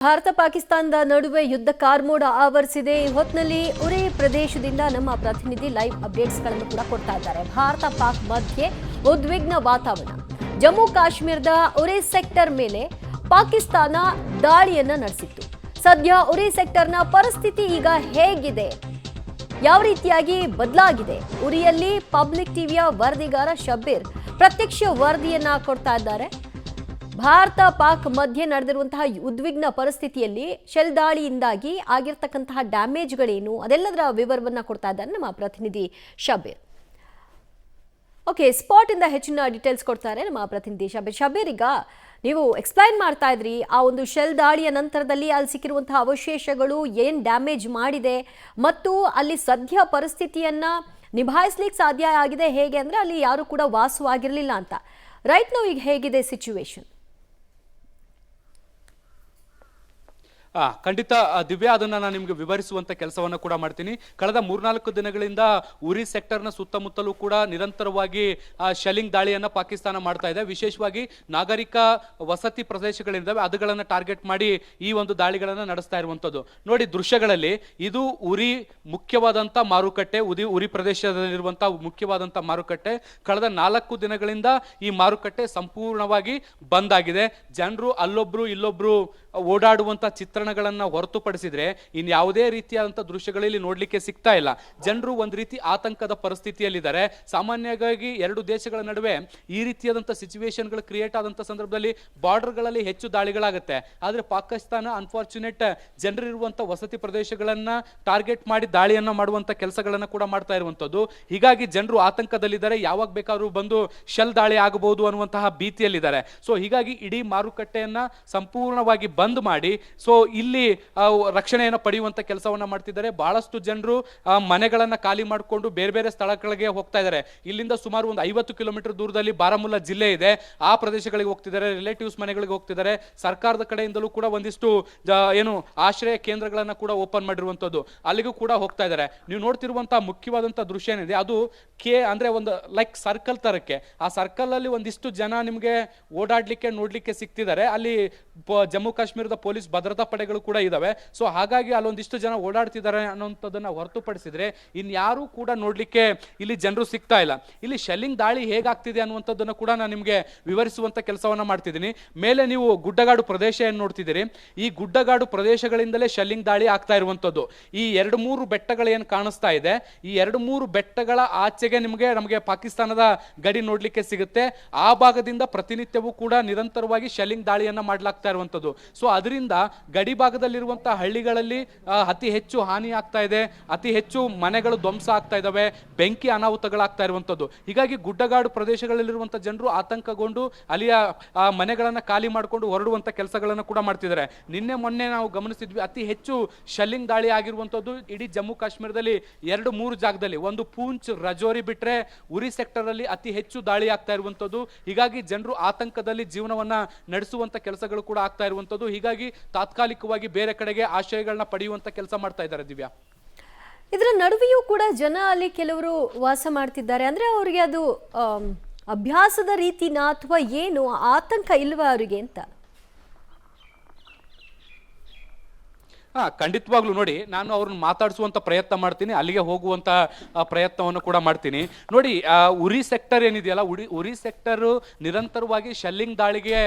ಭಾರತ ಪಾಕಿಸ್ತಾನದ ನಡುವೆ ಯುದ್ಧ ಕಾರ್ಮೋಡ ಆವರಿಸಿದೆ. ಈ ಹೊತ್ತಿನಲ್ಲಿ ಉರಿ ಪ್ರದೇಶದಿಂದ ನಮ್ಮ ಪ್ರತಿನಿಧಿ ಲೈವ್ ಅಪ್ಡೇಟ್ಸ್ಗಳನ್ನು ಕೂಡ ಕೊಡ್ತಾ ಇದ್ದಾರೆ. ಭಾರತ ಪಾಕ್ ಮಧ್ಯೆ ಉದ್ವಿಗ್ನ ವಾತಾವರಣ. ಜಮ್ಮು ಕಾಶ್ಮೀರದ ಉರಿ ಸೆಕ್ಟರ್ ಮೇಲೆ ಪಾಕಿಸ್ತಾನ ದಾಳಿಯನ್ನ ನಡೆಸಿತ್ತು. ಸದ್ಯ ಉರಿ ಸೆಕ್ಟರ್ನ ಪರಿಸ್ಥಿತಿ ಈಗ ಹೇಗಿದೆ, ಯಾವ ರೀತಿಯಾಗಿ ಬದಲಾಗಿದೆ? ಉರಿಯಲ್ಲಿ ಪಬ್ಲಿಕ್ ಟಿವಿಯ ವರದಿಗಾರ ಶಬ್ಬೀರ್ ಪ್ರತ್ಯಕ್ಷ ವರದಿಯನ್ನ ಕೊಡ್ತಾ ಇದ್ದಾರೆ. ಭಾರತ ಪಾಕ್ ಮಧ್ಯೆ ನಡೆದಿರುವಂತಹ ಉದ್ವಿಗ್ನ ಪರಿಸ್ಥಿತಿಯಲ್ಲಿ ಶೆಲ್ ದಾಳಿಯಿಂದಾಗಿ ಆಗಿರ್ತಕ್ಕಂತಹ ಡ್ಯಾಮೇಜ್ಗಳೇನು ಅದೆಲ್ಲದರ ವಿವರವನ್ನ ಕೊಡ್ತಾ ಇದ್ದಾರೆ ನಮ್ಮ ಪ್ರತಿನಿಧಿ ಶಬ್ಬೀರ್. ಓಕೆ, ಸ್ಪಾಟ್ ಇಂದ ಹೆಚ್ಚಿನ ಡೀಟೇಲ್ಸ್ ಕೊಡ್ತಾರೆ ನಮ್ಮ ಪ್ರತಿನಿಧಿ ಶಬ್ಬೀರ್. ಶಬ್ಬೀರ್, ಈಗ ನೀವು ಎಕ್ಸ್ಪ್ಲೈನ್ ಮಾಡ್ತಾ ಇದ್ರಿ ಆ ಒಂದು ಶೆಲ್ ದಾಳಿಯ ನಂತರದಲ್ಲಿ ಅಲ್ಲಿ ಸಿಕ್ಕಿರುವಂತಹ ಅವಶೇಷಗಳು ಏನ್ ಡ್ಯಾಮೇಜ್ ಮಾಡಿದೆ ಮತ್ತು ಅಲ್ಲಿ ಸದ್ಯ ಪರಿಸ್ಥಿತಿಯನ್ನ ನಿಭಾಯಿಸ್ಲಿಕ್ಕೆ ಸಾಧ್ಯ ಆಗಿದೆ ಹೇಗೆ ಅಂದ್ರೆ ಅಲ್ಲಿ ಯಾರು ಕೂಡ ವಾಸವಾಗಿರಲಿಲ್ಲ ಅಂತ. ರೈಟ್ ನಾವು ಈಗ ಹೇಗಿದೆ ಸಿಚುವೇಶನ್? ಖಂಡಿತ ದಿವ್ಯಾ, ಅದನ್ನು ನಾನು ನಿಮಗೆ ವಿವರಿಸುವಂಥ ಕೆಲಸವನ್ನು ಕೂಡ ಮಾಡ್ತೀನಿ. ಕಳೆದ 3-4 ದಿನಗಳಿಂದ ಉರಿ ಸೆಕ್ಟರ್ನ ಸುತ್ತಮುತ್ತಲೂ ಕೂಡ ನಿರಂತರವಾಗಿ ಶೆಲ್ಲಿಂಗ್ ದಾಳಿಯನ್ನು ಪಾಕಿಸ್ತಾನ ಮಾಡ್ತಾ ಇದೆ. ವಿಶೇಷವಾಗಿ ನಾಗರಿಕ ವಸತಿ ಪ್ರದೇಶಗಳಿದ್ದಾವೆ, ಅದುಗಳನ್ನು ಟಾರ್ಗೆಟ್ ಮಾಡಿ ಈ ಒಂದು ದಾಳಿಗಳನ್ನು ನಡೆಸ್ತಾ ಇರುವಂಥದ್ದು. ನೋಡಿ ದೃಶ್ಯಗಳಲ್ಲಿ, ಇದು ಉರಿ ಮುಖ್ಯವಾದಂಥ ಮಾರುಕಟ್ಟೆ, ಉರಿ ಪ್ರದೇಶದಲ್ಲಿರುವಂಥ ಮುಖ್ಯವಾದಂಥ ಮಾರುಕಟ್ಟೆ. ಕಳೆದ 4 ದಿನಗಳಿಂದ ಈ ಮಾರುಕಟ್ಟೆ ಸಂಪೂರ್ಣವಾಗಿ ಬಂದ್ ಆಗಿದೆ. ಜನರು ಅಲ್ಲೊಬ್ರು ಇಲ್ಲೊಬ್ರು ಓಡಾಡುವಂಥ ಚಿತ್ರಣಗಳನ್ನು ಹೊರತುಪಡಿಸಿದ್ರೆ ಇನ್ಯಾವುದೇ ರೀತಿಯಾದಂಥ ದೃಶ್ಯಗಳಲ್ಲಿ ನೋಡ್ಲಿಕ್ಕೆ ಸಿಗ್ತಾ ಇಲ್ಲ. ಜನರು ಒಂದು ರೀತಿ ಆತಂಕದ ಪರಿಸ್ಥಿತಿಯಲ್ಲಿದ್ದಾರೆ. ಸಾಮಾನ್ಯವಾಗಿ 2 ದೇಶಗಳ ನಡುವೆ ಈ ರೀತಿಯಾದಂಥ ಸಿಚುವೇಶನ್ಗಳು ಕ್ರಿಯೇಟ್ ಆದಂಥ ಸಂದರ್ಭದಲ್ಲಿ ಬಾರ್ಡರ್ಗಳಲ್ಲಿ ಹೆಚ್ಚು ದಾಳಿಗಳಾಗುತ್ತೆ. ಆದರೆ ಪಾಕಿಸ್ತಾನ ಅನ್ಫಾರ್ಚುನೇಟ್ ಜನರಿರುವಂಥ ವಸತಿ ಪ್ರದೇಶಗಳನ್ನು ಟಾರ್ಗೆಟ್ ಮಾಡಿ ದಾಳಿಯನ್ನು ಮಾಡುವಂಥ ಕೆಲಸಗಳನ್ನು ಕೂಡ ಮಾಡ್ತಾ ಇರುವಂಥದ್ದು. ಹೀಗಾಗಿ ಜನರು ಆತಂಕದಲ್ಲಿದ್ದಾರೆ, ಯಾವಾಗ ಬೇಕಾದ್ರೂ ಬಂದು ಶೆಲ್ ದಾಳಿ ಆಗಬಹುದು ಅನ್ನುವಂತಹ ಭೀತಿಯಲ್ಲಿದ್ದಾರೆ. ಸೊ ಹೀಗಾಗಿ ಇಡೀ ಮಾರುಕಟ್ಟೆಯನ್ನ ಸಂಪೂರ್ಣವಾಗಿ ಬಂದ್ ಮಾಡಿ ಇಲ್ಲಿ ರಕ್ಷಣೆಯನ್ನು ಪಡೆಯುವಂತ ಕೆಲಸವನ್ನ ಮಾಡ್ತಿದ್ದಾರೆ. ಬಹಳಷ್ಟು ಜನರು ಮನೆಗಳನ್ನ ಖಾಲಿ ಮಾಡಿಕೊಂಡು ಬೇರೆ ಬೇರೆ ಸ್ಥಳಗಳಿಗೆ ಹೋಗ್ತಾ ಇದ್ದಾರೆ. ಇಲ್ಲಿಂದ ಸುಮಾರು ಒಂದು 50 ಕಿಲೋಮೀಟರ್ ದೂರದಲ್ಲಿ ಬಾರಾಮುಲ್ಲಾ ಜಿಲ್ಲೆ ಇದೆ, ಆ ಪ್ರದೇಶಗಳಿಗೆ ಹೋಗ್ತಿದ್ದಾರೆ, ರಿಲೇಟಿವ್ಸ್ ಮನೆಗಳಿಗೆ ಹೋಗ್ತಿದ್ದಾರೆ. ಸರ್ಕಾರದ ಕಡೆಯಿಂದಲೂ ಕೂಡ ಒಂದಿಷ್ಟು ಆಶ್ರಯ ಕೇಂದ್ರಗಳನ್ನ ಕೂಡ ಓಪನ್ ಮಾಡಿರುವಂತದ್ದು, ಅಲ್ಲಿಗೂ ಕೂಡ ಹೋಗ್ತಾ ಇದ್ದಾರೆ. ನೀವು ನೋಡ್ತಿರುವಂತಹ ಮುಖ್ಯವಾದಂತಹ ದೃಶ್ಯ ಏನಿದೆ ಅದು ಅಂದ್ರೆ ಒಂದು ಲೈಕ್ ಸರ್ಕಲ್ ತರಕ್ಕೆ, ಆ ಸರ್ಕಲ್ ಅಲ್ಲಿ ಒಂದಿಷ್ಟು ಜನ ನಿಮಗೆ ಓಡಾಡ್ಲಿಕ್ಕೆ ನೋಡ್ಲಿಕ್ಕೆ ಸಿಗ್ತಿದ್ದಾರೆ. ಅಲ್ಲಿ ಜಮ್ಮು ಕಾಶ್ಮೀರದ ಪೊಲೀಸ್ ಭದ್ರತಾ ಪಡೆಗಳು ಕೂಡ ಇದಾವೆ. ಸೊ ಹಾಗಾಗಿ ಅಲ್ಲೊಂದಿಷ್ಟು ಜನ ಓಡಾಡ್ತಿದ್ದಾರೆ ಅನ್ನೋಂಥದ್ದನ್ನ ಹೊರತುಪಡಿಸಿದ್ರೆ ಇನ್ಯಾರೂ ಕೂಡ ನೋಡ್ಲಿಕ್ಕೆ ಇಲ್ಲಿ ಜನರು ಸಿಗ್ತಾ ಇಲ್ಲ. ಇಲ್ಲಿ ಶೆಲ್ಲಿಂಗ್ ದಾಳಿ ಹೇಗಾಗ್ತಿದೆ ಅನ್ನುವಂಥದ್ದನ್ನು ಕೂಡ ನಾನು ನಿಮಗೆ ವಿವರಿಸುವಂತ ಕೆಲಸವನ್ನ ಮಾಡ್ತಿದ್ದೀನಿ. ಮೇಲೆ ನೀವು ಗುಡ್ಡಗಾಡು ಪ್ರದೇಶ ಏನ್ ನೋಡ್ತಿದ್ದೀರಿ, ಈ ಗುಡ್ಡಗಾಡು ಪ್ರದೇಶಗಳಿಂದಲೇ ಶೆಲ್ಲಿಂಗ್ ದಾಳಿ ಆಗ್ತಾ ಇರುವಂತದ್ದು. ಈ 2-3 ಬೆಟ್ಟಗಳು ಏನ್ ಕಾಣಿಸ್ತಾ ಇದೆ, ಈ 2-3 ಬೆಟ್ಟಗಳ ಆಚೆಗೆ ನಮಗೆ ಪಾಕಿಸ್ತಾನದ ಗಡಿ ನೋಡ್ಲಿಕ್ಕೆ ಸಿಗುತ್ತೆ. ಆ ಭಾಗದಿಂದ ಪ್ರತಿನಿತ್ಯವೂ ಕೂಡ ನಿರಂತರವಾಗಿ ಶೆಲ್ಲಿಂಗ್ ದಾಳಿಯನ್ನ ಮಾಡ್ಲಾಗ್ತಾ ಇರುವಂತದ್ದು. ಸೊ ಅದರಿಂದ ಗಡಿ ಭಾಗದಲ್ಲಿರುವಂತಹ ಹಳ್ಳಿಗಳಲ್ಲಿ ಅತಿ ಹೆಚ್ಚು ಹಾನಿ ಆಗ್ತಾ ಇದೆ, ಅತಿ ಹೆಚ್ಚು ಮನೆಗಳು ಧ್ವಂಸ ಆಗ್ತಾ ಇದಾವೆ, ಬೆಂಕಿ ಅನಾಹುತಗಳಾಗ್ತಾ ಇರುವಂತದ್ದು. ಹೀಗಾಗಿ ಗುಡ್ಡಗಾಡು ಪ್ರದೇಶಗಳಲ್ಲಿರುವಂತಹ ಜನರು ಆತಂಕಗೊಂಡು ಅಲ್ಲಿಯ ಮನೆಗಳನ್ನ ಖಾಲಿ ಮಾಡಿಕೊಂಡು ಹೊರಡುವಂತ ಕೆಲಸಗಳನ್ನು ಕೂಡ ಮಾಡ್ತಿದ್ದಾರೆ. ನಿನ್ನೆ ಮೊನ್ನೆ ನಾವು ಗಮನಿಸಿದ್ವಿ, ಅತಿ ಹೆಚ್ಚು ಶೆಲ್ಲಿಂಗ್ ದಾಳಿ ಆಗಿರುವಂತದ್ದು ಇಡೀ ಜಮ್ಮು ಕಾಶ್ಮೀರದಲ್ಲಿ 2-3 ಜಾಗದಲ್ಲಿ. ಒಂದು ಪೂಂಚ್, ರಜೌರಿ ಬಿಟ್ರೆ ಉರಿ ಸೆಕ್ಟರ್ ಅಲ್ಲಿ ಅತಿ ಹೆಚ್ಚು ದಾಳಿ ಆಗ್ತಾ ಇರುವಂತದ್ದು. ಹೀಗಾಗಿ ಜನರು ಆತಂಕದಲ್ಲಿ ಜೀವನವನ್ನ ನಡೆಸುವಂತ ಕೆಲಸಗಳು ಕೂಡ ಆಗ್ತಾ ಇರುವಂತದ್ದು. ಹೀಗಾಗಿ ತಾತ್ಕಾಲಿಕವಾಗಿ ಬೇರೆ ಕಡೆಗೆ ಆಶ್ರಯಗಳನ್ನ ಪಡೆಯುವಂತ ಕೆಲಸ ಮಾಡ್ತಾ ಇದ್ದಾರೆ. ದಿವ್ಯಾ, ಇದರ ನಡುವೆಯೂ ಕೂಡ ಜನ ಅಲ್ಲಿ ಕೆಲವರು ವಾಸ ಮಾಡ್ತಿದ್ದಾರೆ. ಅಂದ್ರೆ ಅವರಿಗೆ ಅದು ಅಭ್ಯಾಸದ ರೀತಿನ ಅಥವಾ ಏನು ಆತಂಕ ಇಲ್ವಾ ಅವರಿಗೆ ಅಂತ? ಖಂಡಿತವಾಗ್ಲೂ ನೋಡಿ, ನಾನು ಅವ್ರನ್ನ ಮಾತಾಡಿಸುವಂತ ಪ್ರಯತ್ನ ಮಾಡ್ತೀನಿ, ಅಲ್ಲಿಗೆ ಹೋಗುವಂತ ಪ್ರಯತ್ನವನ್ನು ಕೂಡ ಮಾಡ್ತೀನಿ. ನೋಡಿ, ಉರಿ ಸೆಕ್ಟರ್ ಏನಿದೆಯಲ್ಲ, ಉರಿ ಸೆಕ್ಟರ್ ನಿರಂತರವಾಗಿ ಶೆಲ್ಲಿಂಗ್ ದಾಳಿಗೆ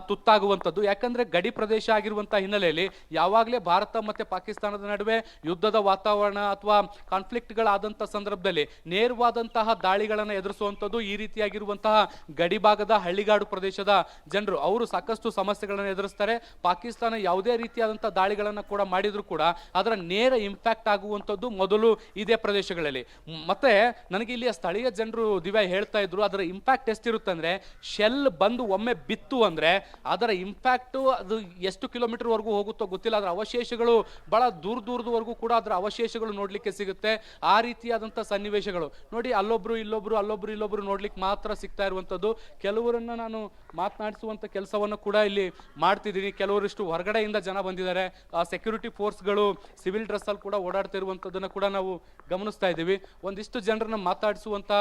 ತುತ್ತಾಗುವಂಥದ್ದು. ಯಾಕಂದ್ರೆ ಗಡಿ ಪ್ರದೇಶ ಆಗಿರುವಂತ ಹಿನ್ನೆಲೆಯಲ್ಲಿ ಯಾವಾಗಲೇ ಭಾರತ ಮತ್ತೆ ಪಾಕಿಸ್ತಾನದ ನಡುವೆ ಯುದ್ಧದ ವಾತಾವರಣ ಅಥವಾ ಕಾನ್ಫ್ಲಿಕ್ಟ್ಗಳಾದಂಥ ಸಂದರ್ಭದಲ್ಲಿ ನೇರವಾದಂತಹ ದಾಳಿಗಳನ್ನು ಎದುರಿಸುವಂಥದ್ದು ಈ ರೀತಿಯಾಗಿರುವಂತಹ ಗಡಿ ಭಾಗದ ಹಳ್ಳಿಗಾಡು ಪ್ರದೇಶದ ಜನರು ಅವರು ಸಾಕಷ್ಟು ಸಮಸ್ಯೆಗಳನ್ನು ಎದುರಿಸ್ತಾರೆ. ಪಾಕಿಸ್ತಾನ ಯಾವುದೇ ರೀತಿಯಾದಂತಹ ದಾಳಿಗಳನ್ನು ಕೂಡ ಮಾಡಿದ್ರು ಕೂಡ ಅದರ ನೇರ ಇಂಪ್ಯಾಕ್ಟ್ ಆಗುವಂಥದ್ದು ಮೊದಲು ಇದೇ ಪ್ರದೇಶಗಳಲ್ಲಿ. ಮತ್ತೆ ನನಗೆ ಇಲ್ಲಿಯ ಸ್ಥಳೀಯ ಜನರು ದಿವ್ಯಾ ಹೇಳ್ತಾ ಇದ್ರು, ಅದರ ಇಂಪ್ಯಾಕ್ಟ್ ಎಷ್ಟಿರುತ್ತೆ ಅಂದ್ರೆ, ಶೆಲ್ ಬಂದು ಒಮ್ಮೆ ಬಿತ್ತು ಅಂದ್ರೆ ಅದರ ಇಂಪ್ಯಾಕ್ಟ್ ಅದು ಎಷ್ಟು ಕಿಲೋಮೀಟರ್ ವರೆಗೂ ಹೋಗುತ್ತೋ ಗೊತ್ತಿಲ್ಲ, ಅದರ ಅವಶೇಷಗಳು ಬಹಳ ದೂರದವರೆಗೂ ಕೂಡ ಅದರ ಅವಶೇಷಗಳು ನೋಡ್ಲಿಕ್ಕೆ ಸಿಗುತ್ತೆ. ಆ ರೀತಿಯಾದಂಥ ಸನ್ನಿವೇಶಗಳು ನೋಡಿ, ಅಲ್ಲೊಬ್ರು ಇಲ್ಲೊಬ್ರು ನೋಡ್ಲಿಕ್ಕೆ ಮಾತ್ರ ಸಿಗ್ತಾ ಇರುವಂಥದ್ದು. ಕೆಲವರನ್ನ ನಾನು ಮಾತನಾಡಿಸುವಂತ ಕೆಲಸವನ್ನು ಕೂಡ ಇಲ್ಲಿ ಮಾಡ್ತಿದ್ದೀನಿ. ಕೆಲವರಿಷ್ಟು ಹೊರಗಡೆಯಿಂದ ಜನ ಬಂದಿದ್ದಾರೆ, ಸೆಕ್ಯೂರಿಟಿ ಸೆಕ್ಯೂರಿಟಿ ಫೋರ್ಸ್ಗಳು ಸಿವಿಲ್ ಡ್ರೆಸ್ಸಲ್ಲಿ ಕೂಡ ಓಡಾಡ್ತಿರುವಂಥದ್ದನ್ನು ಕೂಡ ನಾವು ಗಮನಿಸ್ತಾ ಇದ್ದೀವಿ. ಒಂದಿಷ್ಟು ಜನರನ್ನ ಮಾತಾಡಿಸುವಂಥ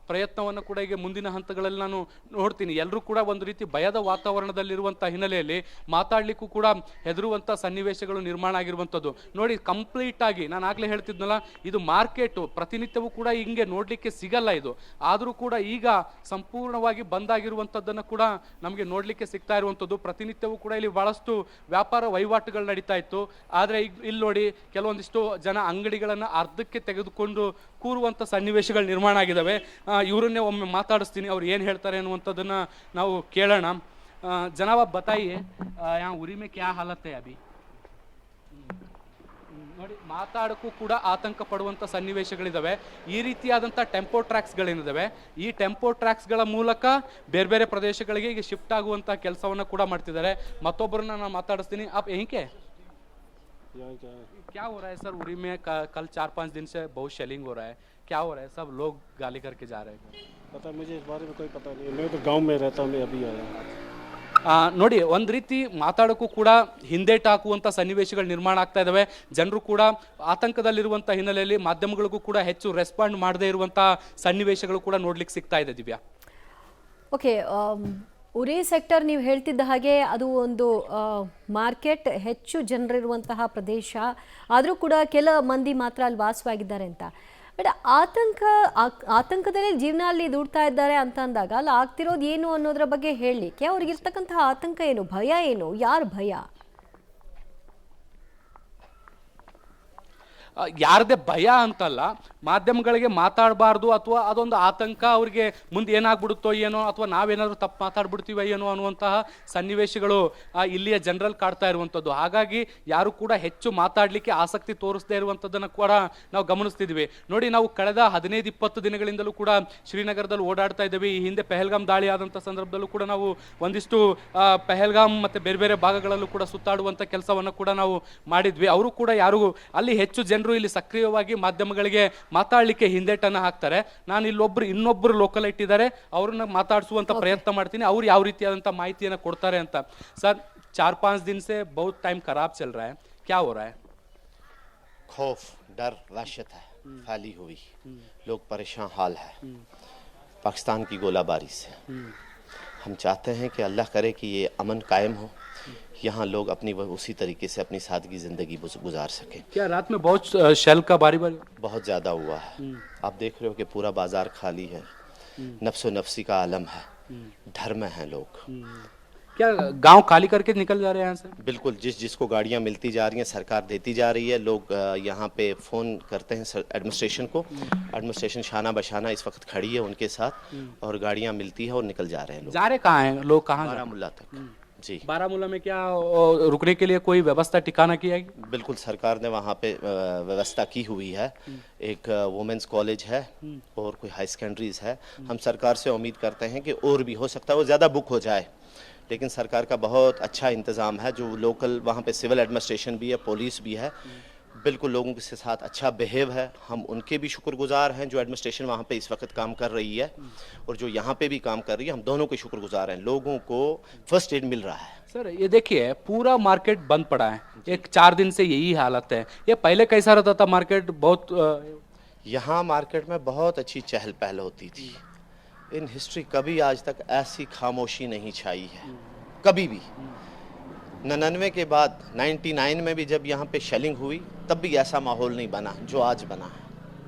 ಪ್ರಯತ್ನವನ್ನು ಕೂಡ ಈಗ ಮುಂದಿನ ಹಂತಗಳಲ್ಲಿ ನಾನು ನೋಡ್ತೀನಿ. ಎಲ್ಲರೂ ಕೂಡ ಒಂದು ರೀತಿ ಭಯದ ವಾತಾವರಣದಲ್ಲಿರುವಂಥ ಹಿನ್ನೆಲೆಯಲ್ಲಿ ಮಾತಾಡಲಿಕ್ಕೂ ಕೂಡ ಹೆದರುವಂಥ ಸನ್ನಿವೇಶಗಳು ನಿರ್ಮಾಣ ಆಗಿರುವಂಥದ್ದು ನೋಡಿ. ಕಂಪ್ಲೀಟ್ ಆಗಿ ನಾನು ಆಗಲೇ ಹೇಳ್ತಿದ್ನಲ್ಲ, ಇದು ಮಾರ್ಕೆಟು ಪ್ರತಿನಿತ್ಯವೂ ಕೂಡ ಹಿಂಗೆ ನೋಡಲಿಕ್ಕೆ ಸಿಗಲ್ಲ ಇದು. ಆದರೂ ಕೂಡ ಈಗ ಸಂಪೂರ್ಣವಾಗಿ ಬಂದಾಗಿರುವಂಥದ್ದನ್ನು ಕೂಡ ನಮಗೆ ನೋಡಲಿಕ್ಕೆ ಸಿಗ್ತಾ ಇರುವಂಥದ್ದು. ಪ್ರತಿನಿತ್ಯವೂ ಕೂಡ ಇಲ್ಲಿ ಬಹಳಷ್ಟು ವ್ಯಾಪಾರ ವಹಿವಾಟುಗಳು ನಡೀತಾ ಇತ್ತು. ಆದರೆ ಈಗ ಇಲ್ಲಿ ನೋಡಿ, ಕೆಲವೊಂದಿಷ್ಟು ಜನ ಅಂಗಡಿಗಳನ್ನು ಅರ್ಧಕ್ಕೆ ತೆಗೆದುಕೊಂಡು ಕೂರುವಂಥ ಸನ್ನಿವೇಶಗಳು ನಿರ್ಮಾಣ ಆಗಿದ್ದಾವೆ. ಇವರನ್ನೇ ಒಮ್ಮೆ ಮಾತಾಡಿಸ್ತೀನಿ, ಅವ್ರು ಏನು ಹೇಳ್ತಾರೆ ಅನ್ನುವಂಥದ್ದನ್ನು ನಾವು ಕೇಳೋಣ. ಜನಾಬ್ आप बताइए यहाँ उरी में क्या हालत है अभी? ನೋಡಿ, ಮಾತಾಡೋಕ್ಕೂ ಕೂಡ ಆತಂಕ ಪಡುವಂಥ ಸನ್ನಿವೇಶಗಳಿದ್ದಾವೆ. ಈ ರೀತಿಯಾದಂಥ ಟೆಂಪೋ ಟ್ರ್ಯಾಕ್ಸ್ಗಳೇನಿದ್ದಾವೆ, ಈ ಟೆಂಪೋ ಟ್ರ್ಯಾಕ್ಸ್ಗಳ ಮೂಲಕ ಬೇರೆ ಬೇರೆ ಪ್ರದೇಶಗಳಿಗೆ ಈಗ ಶಿಫ್ಟ್ ಆಗುವಂಥ ಕೆಲಸವನ್ನು ಕೂಡ ಮಾಡ್ತಿದ್ದಾರೆ. ಮತ್ತೊಬ್ಬರನ್ನ ನಾನು ಮಾತಾಡಿಸ್ತೀನಿ. आप यहीं के क्या हो रहा है सर उरी में? कल 4-5 दिन से बहुत शेलिंग हो रहा है, क्या हो रहा है? सब लोग गाली करके जा रहे हैं. पता मुझे इस बारे में कोई पता नहीं है, मैं तो गांव में रहता हूँ, मैं अभी आया. ನೋಡಿ, ಒಂದು ರೀತಿ ಮಾತಾಡೋಕ್ಕೂ ಕೂಡ ಹಿಂದೇಟು ಹಾಕುವಂಥ ಸನ್ನಿವೇಶಗಳು ನಿರ್ಮಾಣ ಆಗ್ತಾ ಇದ್ದಾವೆ. ಜನರು ಕೂಡ ಆತಂಕದಲ್ಲಿರುವಂಥ ಹಿನ್ನೆಲೆಯಲ್ಲಿ ಮಾಧ್ಯಮಗಳಿಗೂ ಕೂಡ ಹೆಚ್ಚು ರೆಸ್ಪಾಂಡ್ ಮಾಡದೇ ಇರುವಂಥ ಸನ್ನಿವೇಶಗಳು ಕೂಡ ನೋಡ್ಲಿಕ್ಕೆ ಸಿಗ್ತಾ ಇದೆ. ದಿವ್ಯಾ, ಓಕೆ, ಉರಿ ಸೆಕ್ಟರ್ ನೀವು ಹೇಳ್ತಿದ್ದ ಹಾಗೆ ಅದು ಒಂದು ಮಾರ್ಕೆಟ್, ಹೆಚ್ಚು ಜನರಿರುವಂತಹ ಪ್ರದೇಶ. ಆದರೂ ಕೂಡ ಕೆಲ ಮಂದಿ ಮಾತ್ರ ಅಲ್ಲಿ ವಾಸವಾಗಿದ್ದಾರೆ ಅಂತ. ಬಟ್ ಆತಂಕದಲ್ಲಿ ಜೀವನ ಅಲ್ಲಿ ದೂಡ್ತಾ ಇದ್ದಾರೆ ಅಂತ ಅಂದಾಗ ಅಲ್ಲಿ ಆಗ್ತಿರೋದು ಏನು ಅನ್ನೋದ್ರ ಬಗ್ಗೆ ಹೇಳಲಿಕ್ಕೆ ಅವ್ರಿಗಿರ್ತಕ್ಕಂತಹ ಆತಂಕ ಏನು, ಭಯ ಏನು, ಯಾರ ಭಯ? ಯಾರದೇ ಭಯ ಅಂತಲ್ಲ, ಮಾಧ್ಯಮಗಳಿಗೆ ಮಾತಾಡಬಾರ್ದು ಅಥವಾ ಅದೊಂದು ಆತಂಕ, ಅವ್ರಿಗೆ ಮುಂದೆ ಏನಾಗ್ಬಿಡುತ್ತೋ ಏನೋ, ಅಥವಾ ನಾವೇನಾದರೂ ತಪ್ಪು ಮಾತಾಡ್ಬಿಡ್ತೀವೋ ಏನೋ ಅನ್ನುವಂತಹ ಸನ್ನಿವೇಶಗಳು ಇಲ್ಲಿಯ ಜನರಲ್ಲಿ ಕಾಡ್ತಾ ಇರುವಂಥದ್ದು. ಹಾಗಾಗಿ ಯಾರು ಕೂಡ ಹೆಚ್ಚು ಮಾತಾಡಲಿಕ್ಕೆ ಆಸಕ್ತಿ ತೋರಿಸದೇ ಇರುವಂಥದ್ದನ್ನು ಕೂಡ ನಾವು ಗಮನಿಸ್ತಿದ್ವಿ. ನೋಡಿ, ನಾವು ಕಳೆದ 15-20 ದಿನಗಳಿಂದಲೂ ಕೂಡ ಶ್ರೀನಗರದಲ್ಲಿ ಓಡಾಡ್ತಾ ಇದ್ದೀವಿ. ಈ ಹಿಂದೆ ಪೆಹಲ್ಗಾಮ್ ದಾಳಿ ಆದಂಥ ಸಂದರ್ಭದಲ್ಲೂ ಕೂಡ ನಾವು ಒಂದಿಷ್ಟು ಪೆಹಲ್ಗಾಮ್ ಮತ್ತು ಬೇರೆ ಬೇರೆ ಭಾಗಗಳಲ್ಲೂ ಕೂಡ ಸುತ್ತಾಡುವಂಥ ಕೆಲಸವನ್ನು ಕೂಡ ನಾವು ಮಾಡಿದ್ವಿ. ಅವರು ಕೂಡ ಯಾರು ಅಲ್ಲಿ ಹೆಚ್ಚು ಜನರು ಇಲ್ಲಿ ಸಕ್ರಿಯವಾಗಿ ಮಾಧ್ಯಮಗಳಿಗೆ ಮಾತಾಡಲಿಕ್ಕೆ ಹಿಂದೇಟನ್ನು ಹಾಕ್ತಾರೆ. ನಾನು ಇಲ್ಲೊಬ್ರು ಇನ್ನೊಬ್ಬರು ಲೋಕಲೈಟ್ ಇದ್ದಾರೆ, ಅವ್ರನ್ನ ಮಾತಾಡಿಸುವಂತ ಪ್ರಯತ್ನ ಮಾಡ್ತೀನಿ, ಅವ್ರು ಯಾವ ರೀತಿಯಾದಂಥ ಮಾಹಿತಿಯನ್ನು ಕೊಡ್ತಾರೆ ಅಂತ. ಸರ್, 4-5 दिन से बहुत टाइम खराब चल रहा है, क्या हो रहा है? खौफ, डर, वहशत है फैली हुई, लोग परेशान हाल है पाकिस्तान की गोलाबारी से. हम चाहते हैं कि अल्लाह करे कि ये अमन कायम हो, यहाँ लोग अपनी उसी तरीके से अपनी सादगी ज़िंदगी गुजार सकें. क्या रात में बहुत शेल का बारी बहुत ज़्यादा हुआ है. आप देख रहे हो कि पूरा बाजार खाली है, नफ्सो नफ्सी का आलम है, डर में हैं लोग. क्या गांव खाली करके निकल जा रहे हैं यहाँ से? बिल्कुल, जिसको गाड़ियाँ मिलती जा रही हैं, सरकार देती जा रही है. लोग यहाँ पे फ़ोन करते हैं एडमिनिस्ट्रेशन को, एडमिनिस्ट्रेशन शाना बशाना इस वक्त खड़ी है उनके साथ, और गाड़ियाँ मिलती है और निकल जा रहे हैं लोग. जा रहे कहाँ हैं लोग? कहाँ? बारामूला तक. जी, बारामूला में क्या रुकने के लिए कोई व्यवस्था ठिकाना की है? बिल्कुल, सरकार ने वहाँ पे व्यवस्था की हुई है. एक वुमेंस कॉलेज है और कोई हाई सेकेंडरीज है. हम सरकार से उम्मीद करते हैं कि और भी हो सकता है वो ज़्यादा बुक हो जाए, लेकिन सरकार का बहुत अच्छा इंतज़ाम है. जो लोकल वहाँ पे सिविल एडमिनिस्ट्रेशन भी है, पुलिस भी है, बिल्कुल लोगों के साथ अच्छा बिहेव है. हम उनके भी शुक्रगुजार हैं जो एडमिनिस्ट्रेशन वहाँ पे इस वक्त काम कर रही है, और जो यहाँ पे भी काम कर रही है. हम दोनों के शुक्रगुजार हैं. लोगों को फर्स्ट एड मिल रहा है. सर, ये देखिए, पूरा मार्केट बंद पड़ा है, एक 4 दिन से यही हालत है. ये पहले कैसा रहता था मार्केट? बहुत यहाँ मार्केट में बहुत अच्छी चहल पहल होती थी. इन हिस्ट्री कभी आज तक ऐसी खामोशी नहीं छाई है, कभी भी. 99 के बाद 99 में भी जब यहाँ पे शेलिंग हुई तब भी ऐसा माहौल नहीं बना जो आज बना है.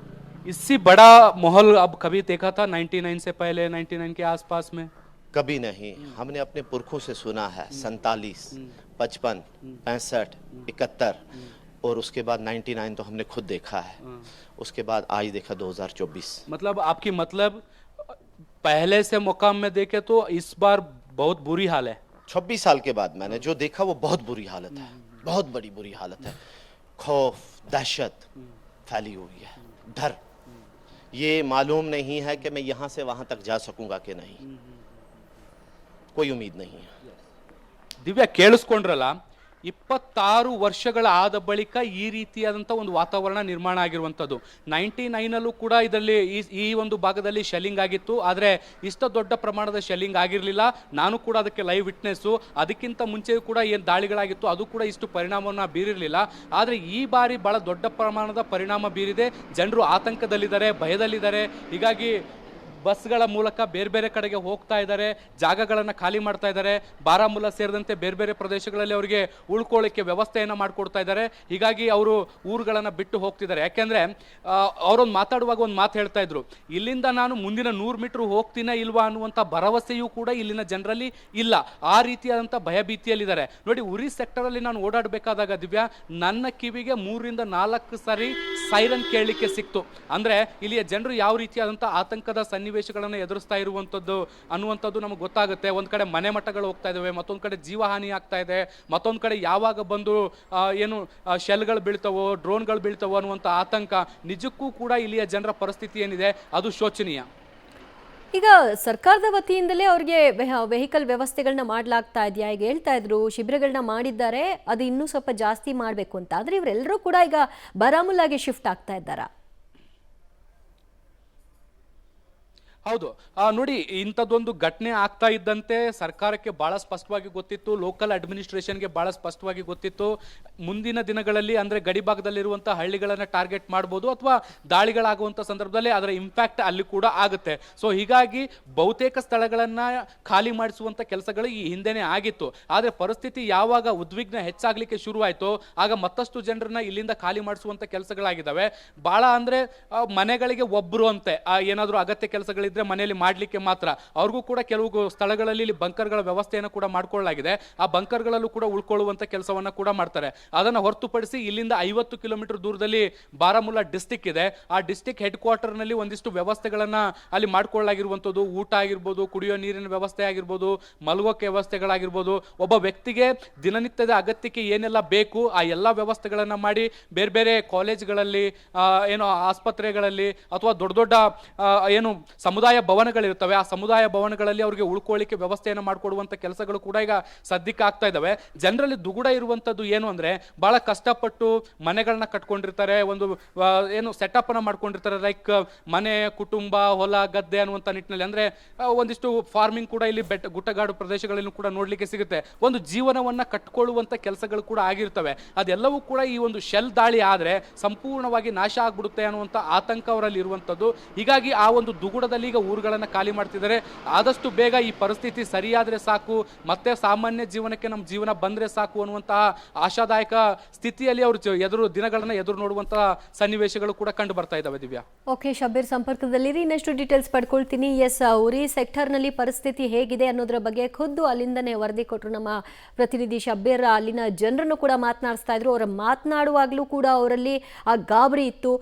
इससे बड़ा माहौल अब कभी देखा था 99 से पहले, 99 के आसपास में? कभी नहीं. हमने अपने पुरखों से सुना है 47, 55, 65, 71, और उसके बाद 99 तो हमने खुद देखा है. उसके बाद आज देखा 2024. मतलब आपकी मतलब पहले से मुकाम में देखे तो इस बार बहुत बुरी हाल है. 26 साल के बाद मैंने जो देखा वो बहुत बुरी हालत है, बहुत बड़ी बुरी हालत है. खौफ, दहशत फैली हुई है, डर. ये मालूम नहीं है कि मैं यहाँ से वहाँ तक जा सकूंगा कि नहीं. कोई उम्मीद नहीं है. ದಿವ್ಯಾ, ಕೇಳಿಸ್ಕೊಂಡ್ರಲ್ಲ, 26 ವರ್ಷಗಳ ಆದ ಬಳಿಕ ಈ ರೀತಿಯಾದಂಥ ಒಂದು ವಾತಾವರಣ ನಿರ್ಮಾಣ ಆಗಿರುವಂಥದ್ದು. 99ನಲ್ಲೂ ಕೂಡ ಇದರಲ್ಲಿ ಈ ಒಂದು ಭಾಗದಲ್ಲಿ ಶೆಲ್ಲಿಂಗ್ ಆಗಿತ್ತು, ಆದರೆ ಇಷ್ಟ ದೊಡ್ಡ ಪ್ರಮಾಣದ ಶೆಲ್ಲಿಂಗ್ ಆಗಿರಲಿಲ್ಲ. ನಾನು ಕೂಡ ಅದಕ್ಕೆ ಲೈವ್ ವಿಟ್ನೆಸ್ಸು. ಅದಕ್ಕಿಂತ ಮುಂಚೆಯೂ ಕೂಡ ಏನು ದಾಳಿಗಳಾಗಿತ್ತು ಅದು ಕೂಡ ಇಷ್ಟು ಪರಿಣಾಮವನ್ನು ಬೀರಿರಲಿಲ್ಲ. ಆದರೆ ಈ ಬಾರಿ ಬಹಳ ದೊಡ್ಡ ಪ್ರಮಾಣದ ಪರಿಣಾಮ ಬೀರಿದೆ. ಜನರು ಆತಂಕದಲ್ಲಿದ್ದಾರೆ, ಭಯದಲ್ಲಿದ್ದಾರೆ. ಹೀಗಾಗಿ ಬಸ್ಗಳ ಮೂಲಕ ಬೇರೆ ಬೇರೆ ಕಡೆಗೆ ಹೋಗ್ತಾ ಇದ್ದಾರೆ, ಜಾಗಗಳನ್ನು ಖಾಲಿ ಮಾಡ್ತಾ ಇದ್ದಾರೆ. ಬಾರಾಮುಲ್ಲಾ ಸೇರಿದಂತೆ ಬೇರೆ ಬೇರೆ ಪ್ರದೇಶಗಳಲ್ಲಿ ಅವರಿಗೆ ಉಳ್ಕೊಳ್ಳಿಕ್ಕೆ ವ್ಯವಸ್ಥೆಯನ್ನು ಮಾಡಿಕೊಡ್ತಾ ಇದ್ದಾರೆ. ಹೀಗಾಗಿ ಅವರು ಊರುಗಳನ್ನು ಬಿಟ್ಟು ಹೋಗ್ತಿದ್ದಾರೆ. ಯಾಕೆಂದರೆ ಅವರೊಂದು ಮಾತಾಡುವಾಗ ಒಂದು ಮಾತು ಹೇಳ್ತಾ ಇದ್ರು, ಇಲ್ಲಿಂದ ನಾನು ಮುಂದಿನ 100 ಮೀಟರ್ ಹೋಗ್ತೀನ ಇಲ್ವಾ ಅನ್ನುವಂಥ ಭರವಸೆಯೂ ಕೂಡ ಇಲ್ಲಿನ ಜನರಲ್ಲಿ ಇಲ್ಲ. ಆ ರೀತಿಯಾದಂಥ ಭಯಭೀತಿಯಲ್ಲಿದ್ದಾರೆ. ನೋಡಿ, ಉರಿ ಸೆಕ್ಟರಲ್ಲಿ ನಾನು ಓಡಾಡಬೇಕಾದಾಗ ದಿವ್ಯಾ, ನನ್ನ ಕಿವಿಗೆ 3 ರಿಂದ 4 ಸಾರಿ ಸೈರನ್ ಕೇಳಲಿಕ್ಕೆ ಸಿಕ್ತು. ಅಂದರೆ ಇಲ್ಲಿಯ ಜನರು ಯಾವ ರೀತಿಯಾದಂಥ ಆತಂಕದ ಸನ್ನಿವೇಶಗಳನ್ನು ಎದುರಿಸ್ತಾ ಇರುವಂಥದ್ದು ಅನ್ನುವಂಥದ್ದು ನಮಗೆ ಗೊತ್ತಾಗುತ್ತೆ. ಒಂದು ಕಡೆ ಮನೆ ಮಠಗಳು ಹೋಗ್ತಾ ಇದ್ದಾವೆ, ಮತ್ತೊಂದು ಕಡೆ ಜೀವಹಾನಿ ಆಗ್ತಾ ಇದೆ, ಮತ್ತೊಂದು ಕಡೆ ಯಾವಾಗ ಬಂದು ಶೆಲ್ಗಳು ಬೀಳ್ತವೋ, ಡ್ರೋನ್ಗಳು ಬೀಳ್ತವೋ ಅನ್ನುವಂಥ ಆತಂಕ. ನಿಜಕ್ಕೂ ಕೂಡ ಇಲ್ಲಿಯ ಜನರ ಪರಿಸ್ಥಿತಿ ಏನಿದೆ ಅದು ಶೋಚನೀಯ. ಈಗ ಸರ್ಕಾರದ ವತಿಯಿಂದಲೇ ಅವ್ರಿಗೆ ವೆಹಿಕಲ್ ವ್ಯವಸ್ಥೆಗಳನ್ನ ಮಾಡಲಾಗ್ತಾ ಇದೆಯಾ? ಈಗ ಹೇಳ್ತಾ ಇದ್ರು ಶಿಬಿರಗಳನ್ನ ಮಾಡಿದ್ದಾರೆ, ಅದು ಇನ್ನೂ ಸ್ವಲ್ಪ ಜಾಸ್ತಿ ಮಾಡಬೇಕು ಅಂತ. ಆದರೆ ಇವರೆಲ್ಲರೂ ಕೂಡ ಈಗ ಬಾರಾಮುಲ್ಲಾಗೆ ಶಿಫ್ಟ್ ಆಗ್ತಾ ಇದ್ದಾರಾ? ಹೌದು, ನೋಡಿ, ಇಂಥದ್ದೊಂದು ಘಟನೆ ಆಗ್ತಾ ಇದ್ದಂತೆ ಸರ್ಕಾರಕ್ಕೆ ಬಹಳ ಸ್ಪಷ್ಟವಾಗಿ ಗೊತ್ತಿತ್ತು, ಲೋಕಲ್ ಅಡ್ಮಿನಿಸ್ಟ್ರೇಷನ್ಗೆ ಬಹಳ ಸ್ಪಷ್ಟವಾಗಿ ಗೊತ್ತಿತ್ತು. ಮುಂದಿನ ದಿನಗಳಲ್ಲಿ ಅಂದರೆ ಗಡಿ ಭಾಗದಲ್ಲಿರುವಂಥ ಹಳ್ಳಿಗಳನ್ನು ಟಾರ್ಗೆಟ್ ಮಾಡ್ಬೋದು ಅಥವಾ ದಾಳಿಗಳಾಗುವಂಥ ಸಂದರ್ಭದಲ್ಲಿ ಅದರ ಇಂಪ್ಯಾಕ್ಟ್ ಅಲ್ಲಿ ಕೂಡ ಆಗುತ್ತೆ. ಸೊ ಹೀಗಾಗಿ ಬಹುತೇಕ ಸ್ಥಳಗಳನ್ನು ಖಾಲಿ ಮಾಡಿಸುವಂಥ ಕೆಲಸಗಳು ಈ ಹಿಂದೆನೇ ಆಗಿತ್ತು. ಆದರೆ ಪರಿಸ್ಥಿತಿ ಯಾವಾಗ ಉದ್ವಿಗ್ನ ಹೆಚ್ಚಾಗಲಿಕ್ಕೆ ಶುರುವಾಯಿತು, ಆಗ ಮತ್ತಷ್ಟು ಜನರನ್ನ ಇಲ್ಲಿಂದ ಖಾಲಿ ಮಾಡಿಸುವಂಥ ಕೆಲಸಗಳಾಗಿದ್ದಾವೆ. ಭಾಳ ಅಂದರೆ ಮನೆಗಳಿಗೆ ಒಬ್ಬರು ಅಂತೆ ಏನಾದರೂ ಅಗತ್ಯ ಕೆಲಸಗಳಿದ್ದರೆ ಮನೆಯಲ್ಲಿ ಮಾಡಲಿಕ್ಕೆ ಮಾತ್ರ. ಅವ್ರಿಗೂ ಕೂಡ ಕೆಲವು ಸ್ಥಳಗಳಲ್ಲಿ ಇಲ್ಲಿ ಬಂಕರ್ಗಳ ವ್ಯವಸ್ಥೆಯನ್ನು ಕೂಡ ಮಾಡಿಕೊಳ್ಳಲಾಗಿದೆ. ಆ ಬಂಕರ್ಗಳಲ್ಲೂ ಕೂಡ ಉಳ್ಕೊಳ್ಳುವಂಥ ಕೆಲಸವನ್ನು ಕೂಡ ಮಾಡ್ತಾರೆ. ಅದನ್ನು ಹೊರತುಪಡಿಸಿ ಇಲ್ಲಿಂದ 50 ಕಿಲೋಮೀಟರ್ ದೂರದಲ್ಲಿ ಬಾರಾಮುಲ್ಲಾ ಡಿಸ್ಟಿಕ್ ಇದೆ. ಆ ಡಿಸ್ಟಿಕ್ ಹೆಡ್ ಕ್ವಾರ್ಟರ್ನಲ್ಲಿ ಒಂದಿಷ್ಟು ವ್ಯವಸ್ಥೆಗಳನ್ನು ಅಲ್ಲಿ ಮಾಡಿಕೊಳ್ಳಲಾಗಿರುವಂಥದ್ದು. ಊಟ ಆಗಿರ್ಬೋದು, ಕುಡಿಯೋ ನೀರಿನ ವ್ಯವಸ್ಥೆ ಆಗಿರ್ಬೋದು, ಮಲಗೋಕೆ ವ್ಯವಸ್ಥೆಗಳಾಗಿರ್ಬೋದು, ಒಬ್ಬ ವ್ಯಕ್ತಿಗೆ ದಿನನಿತ್ಯದ ಅಗತ್ಯಕ್ಕೆ ಏನೆಲ್ಲ ಬೇಕು ಆ ಎಲ್ಲ ವ್ಯವಸ್ಥೆಗಳನ್ನು ಮಾಡಿ ಬೇರೆ ಬೇರೆ ಕಾಲೇಜ್ಗಳಲ್ಲಿ, ಆಸ್ಪತ್ರೆಗಳಲ್ಲಿ ಅಥವಾ ದೊಡ್ಡ ದೊಡ್ಡ ಸಮುದಾಯ ಭವನಗಳಿರ್ತವೆ, ಆ ಸಮುದಾಯ ಭವನಗಳಲ್ಲಿ ಅವರಿಗೆ ಉಳ್ಕೊಳ್ಳಿಕ್ಕೆ ವ್ಯವಸ್ಥೆಯನ್ನು ಮಾಡಿಕೊಡುವಂಥ ಕೆಲಸಗಳು ಕೂಡ ಈಗ ಸದ್ಯಕ್ಕೆ ಆಗ್ತಾ ಇದ್ದಾವೆ. ಜನರಲ್ಲಿ ದುಗುಡ ಇರುವಂಥದ್ದು ಏನು ಅಂದರೆ, ಭಾಳ ಕಷ್ಟಪಟ್ಟು ಮನೆಗಳನ್ನ ಕಟ್ಕೊಂಡಿರ್ತಾರೆ, ಒಂದು ಸೆಟಪ್ ಅನ್ನ ಮಾಡ್ಕೊಂಡಿರ್ತಾರೆ, ಲೈಕ್ ಮನೆ, ಕುಟುಂಬ, ಹೊಲ, ಗದ್ದೆ ಅನ್ನುವಂಥ ನಿಟ್ಟಿನಲ್ಲಿ. ಅಂದರೆ ಒಂದಿಷ್ಟು ಫಾರ್ಮಿಂಗ್ ಕೂಡ ಇಲ್ಲಿ ಗುಡ್ಡಗಾಡು ಪ್ರದೇಶಗಳಲ್ಲಿ ಕೂಡ ನೋಡಲಿಕ್ಕೆ ಸಿಗುತ್ತೆ. ಒಂದು ಜೀವನವನ್ನ ಕಟ್ಕೊಳ್ಳುವಂಥ ಕೆಲಸಗಳು ಕೂಡ ಆಗಿರ್ತವೆ. ಅದೆಲ್ಲವೂ ಕೂಡ ಈ ಒಂದು ಶೆಲ್ ದಾಳಿ ಆದರೆ ಸಂಪೂರ್ಣವಾಗಿ ನಾಶ ಆಗ್ಬಿಡುತ್ತೆ ಅನ್ನುವಂಥ ಆತಂಕ ಅವರಲ್ಲಿ ಇರುವಂಥದ್ದು. ಹೀಗಾಗಿ ಆ ಒಂದು ದುಗುಡದಲ್ಲಿ ಈಗ ಊರುಗಳನ್ನು ಖಾಲಿ ಮಾಡ್ತಿದ್ದಾರೆ. ಆದಷ್ಟು ಬೇಗ ಈ ಪರಿಸ್ಥಿತಿ ಸರಿಯಾದರೆ ಸಾಕು, ಮತ್ತೆ ಸಾಮಾನ್ಯ ಜೀವನಕ್ಕೆ ನಮ್ಮ ಜೀವನ ಬಂದರೆ ಸಾಕು ಅನ್ನುವಂತಹ ಆಶಾದಾಯಕ ಸ್ಥಿತಿಯಲ್ಲಿ ಅವರು ದಿನಗಳನ್ನು ಎದುರು ನೋಡುವಂತಹ ಸನ್ನಿವೇಶಗಳು ಕೂಡ ಕಂಡು ಬರ್ತಾ ಇದ್ದಾವೆ. ದಿವ್ಯಾ, ಓಕೆ, ಶಬ್ಬೀರ್ ಸಂಪರ್ಕದಲ್ಲಿರಿ, ಇನ್ನಷ್ಟು ಡೀಟೇಲ್ಸ್ ಪಡ್ಕೊಳ್ತೀನಿ. ಎಸ್, ಉರಿ ಸೆಕ್ಟರ್ನಲ್ಲಿ ಪರಿಸ್ಥಿತಿ ಹೇಗಿದೆ ಅನ್ನೋದ್ರ ಬಗ್ಗೆ ಖುದ್ದು ಅಲ್ಲಿಂದನೇ ವರದಿ ಕೊಟ್ಟರು ನಮ್ಮ ಪ್ರತಿನಿಧಿ ಶಬ್ಬೀರ್. ಅಲ್ಲಿನ ಜನರನ್ನು ಕೂಡ ಮಾತನಾಡಿಸ್ತಾ ಇದ್ರು. ಅವರ ಮಾತನಾಡುವಾಗಲೂ ಕೂಡ ಅವರಲ್ಲಿ ಆ ಗಾಬರಿ ಇತ್ತು.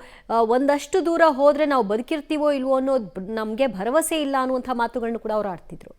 ಒಂದಷ್ಟು ದೂರ ಹೋದ್ರೆ ನಾವು ಬದುಕಿರ್ತೀವೋ ಇಲ್ವೋ ಅನ್ನೋದು ನಮಗೆ ಭರವಸೆ ಇಲ್ಲ ಅನ್ನುವಂಥ ಮಾತುಗಳನ್ನು ಕೂಡ ಅವರು ಆಡ್ತಿದ್ರು.